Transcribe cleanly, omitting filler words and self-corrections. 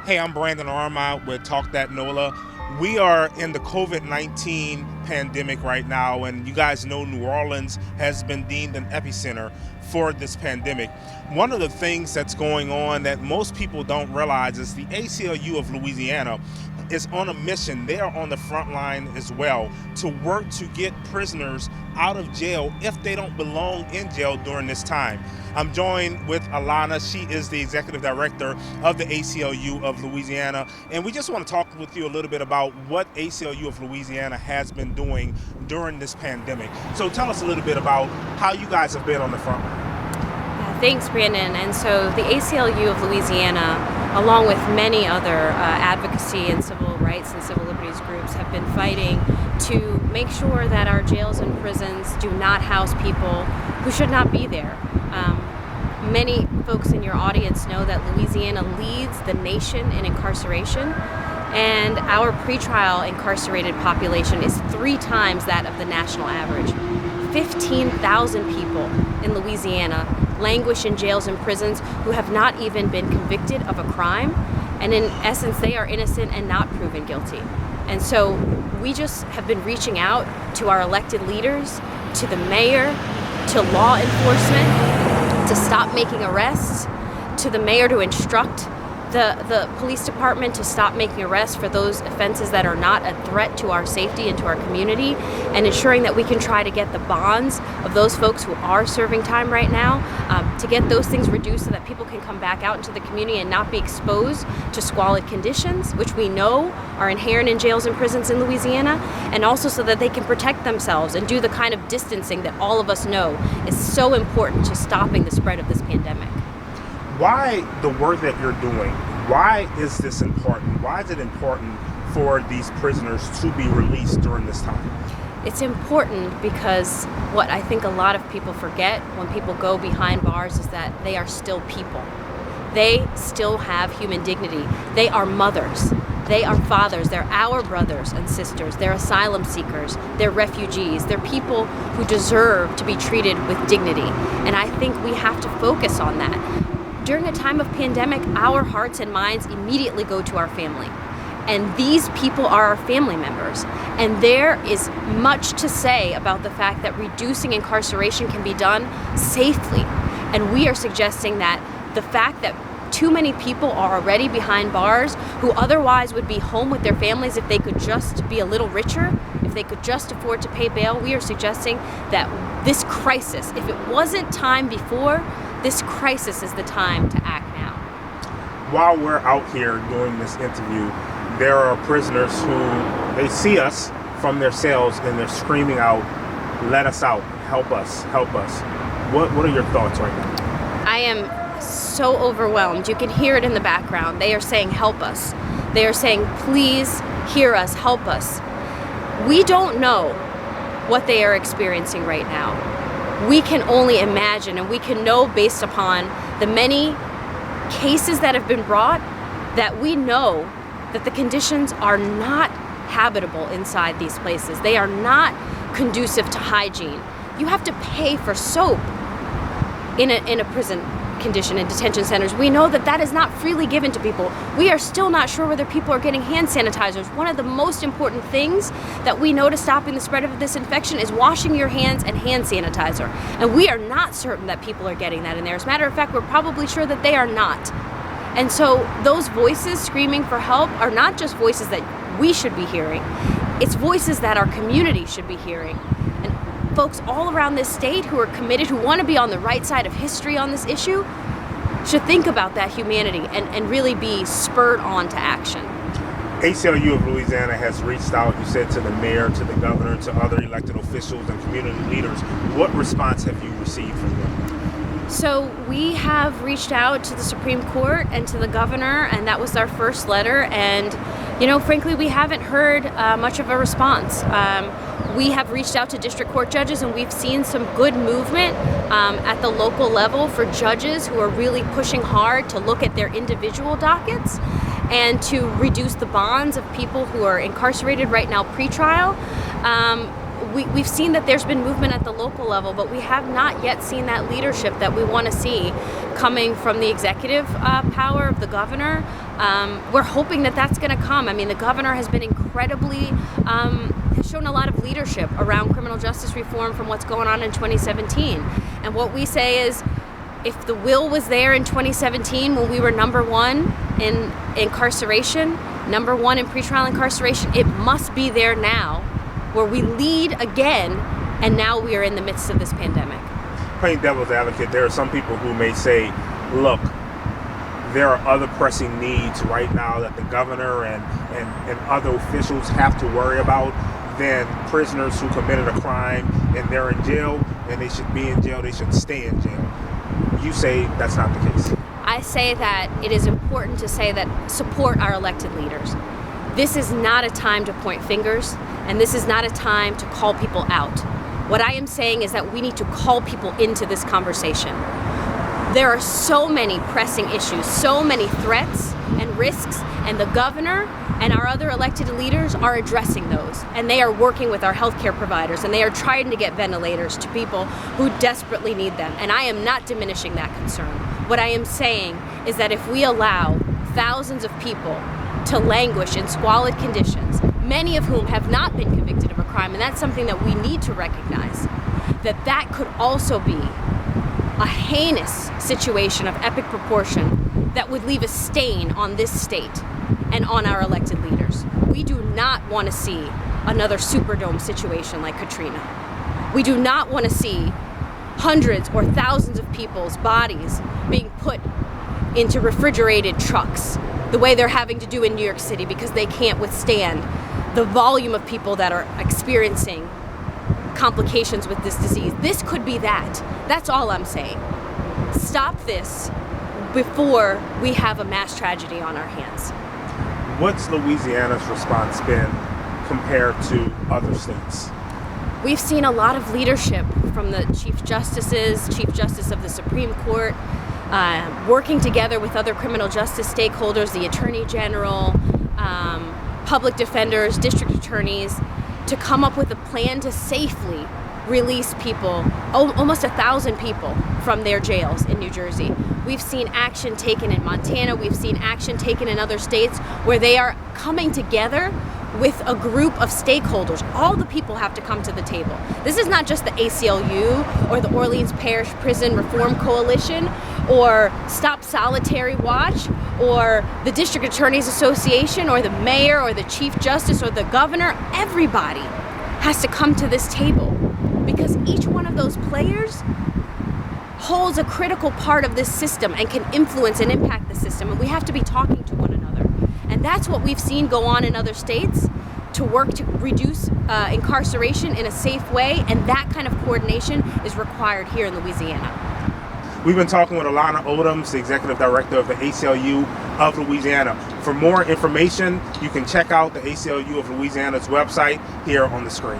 Hey, I'm Brandon Arma with Talk That NOLA. We are in the COVID-19 pandemic right now, and you guys know New Orleans has been deemed an epicenter for this pandemic. One of the things that's going on that most people don't realize is the ACLU of Louisiana is on a mission. They are on the front line as well to work to get prisoners out of jail if they don't belong in jail during this time. I'm joined with Alana. She is the executive director of the ACLU of Louisiana, and we just want to talk with you a little bit about what ACLU of Louisiana has been doing during this pandemic. So tell us a little bit about how you guys have been on the front line. Thanks, Brandon. And so the ACLU of Louisiana, along with many other advocacy and civil rights and civil liberties groups, have been fighting to make sure that our jails and prisons do not house people who should not be there. Many folks in your audience know that Louisiana leads the nation in incarceration, and our pretrial incarcerated population is 3 times that of the national average. 15,000 people in Louisiana languish in jails and prisons who have not even been convicted of a crime, and in essence they are innocent and not proven guilty. And so we just have been reaching out to our elected leaders, to the mayor, to law enforcement to stop making arrests, to the mayor to instruct the police department to stop making arrests for those offenses that are not a threat to our safety and to our community, and ensuring that we can try to get the bonds of those folks who are serving time right now, to get those things reduced so that people can come back out into the community and not be exposed to squalid conditions, which we know are inherent in jails and prisons in Louisiana, and also so that they can protect themselves and do the kind of distancing that all of us know is so important to stopping the spread of this pandemic. Why the work that you're doing? Why is this important? Why is it important for these prisoners to be released during this time? It's important because what I think a lot of people forget when people go behind bars is that they are still people. They still have human dignity. They are mothers. They are fathers. They're our brothers and sisters. They're asylum seekers. They're refugees. They're people who deserve to be treated with dignity. And I think we have to focus on that. During a time of pandemic, our hearts and minds immediately go to our family. And these people are our family members. And there is much to say about the fact that reducing incarceration can be done safely. And we are suggesting that the fact that too many people are already behind bars who otherwise would be home with their families if they could just be a little richer, if they could just afford to pay bail, we are suggesting that this crisis, if it wasn't time before, this crisis is the time to act now. While we're out here doing this interview, there are prisoners who, they see us from their cells and they're screaming out, "Let us out, help us, help us." What are your thoughts right now? I am so overwhelmed. You can hear it in the background. They are saying, "Help us." They are saying, "Please hear us, help us." We don't know what they are experiencing right now. We can only imagine, and we can know based upon the many cases that have been brought that we know that the conditions are not habitable inside these places. They are not conducive to hygiene. You have to pay for soap in a prison condition in detention centers. We know that that is not freely given to people. We are still not sure whether people are getting hand sanitizers. One of the most important things that we know to stopping the spread of this infection is washing your hands and hand sanitizer. And we are not certain that people are getting that in there. As a matter of fact, we're probably sure that they are not. And so those voices screaming for help are not just voices that we should be hearing. It's voices that our community should be hearing. And folks all around this state who are committed, who want to be on the right side of history on this issue, should think about that humanity and really be spurred on to action. ACLU of Louisiana has reached out, you said, to the mayor, to the governor, to other elected officials and community leaders. What response have you received from them? So we have reached out to the Supreme Court and to the governor, and that was our first letter. And, frankly, we haven't heard much of a response. We have reached out to district court judges, and we've seen some good movement at the local level for judges who are really pushing hard to look at their individual dockets and to reduce the bonds of people who are incarcerated right now pre-trial. We've seen that there's been movement at the local level, but we have not yet seen that leadership that we want to see coming from the executive power of the governor, We're hoping that that's going to come. I mean, the governor has been incredibly, has shown a lot of leadership around criminal justice reform from what's going on in 2017. And what we say is, if the will was there in 2017 when we were number one in incarceration, number one in pretrial incarceration, it must be there now, where we lead again, and now we are in the midst of this pandemic. Playing devil's advocate, there are some people who may say, look, there are other pressing needs right now that the governor and other officials have to worry about than prisoners who committed a crime and they're in jail and they should be in jail, they should stay in jail. You say that's not the case. I say that it is important to say that support our elected leaders. This is not a time to point fingers, and this is not a time to call people out. What I am saying is that we need to call people into this conversation. There are so many pressing issues, so many threats and risks, and the governor and our other elected leaders are addressing those. And they are working with our healthcare providers, and they are trying to get ventilators to people who desperately need them. And I am not diminishing that concern. What I am saying is that if we allow thousands of people to languish in squalid conditions, many of whom have not been convicted of a crime, and that's something that we need to recognize, that could also be a heinous situation of epic proportion that would leave a stain on this state and on our elected leaders. We do not want to see another Superdome situation like Katrina. We do not want to see hundreds or thousands of people's bodies being put into refrigerated trucks the way they're having to do in New York City because they can't withstand the volume of people that are experiencing complications with this disease. This could be that. That's all I'm saying. Stop this before we have a mass tragedy on our hands. What's Louisiana's response been compared to other states? We've seen a lot of leadership from the Chief Justices, Chief Justice of the Supreme Court, working together with other criminal justice stakeholders, the Attorney General, public defenders, district attorneys, to come up with a plan to safely release people, almost 1,000 people, from their jails in New Jersey. We've seen action taken in Montana. We've seen action taken in other states where they are coming together with a group of stakeholders. All the people have to come to the table. This is not just the ACLU or the Orleans Parish Prison Reform Coalition or Stop Solitary Watch or the District Attorneys Association or the mayor or the Chief Justice or the governor. Everybody has to come to this table because each one of those players holds a critical part of this system and can influence and impact the system, and we have to be talking to one another. And that's what we've seen go on in other states to work to reduce incarceration in a safe way, and that kind of coordination is required here in Louisiana. We've been talking with Alana Odoms, the Executive Director of the ACLU of Louisiana. For more information, you can check out the ACLU of Louisiana's website here on the screen.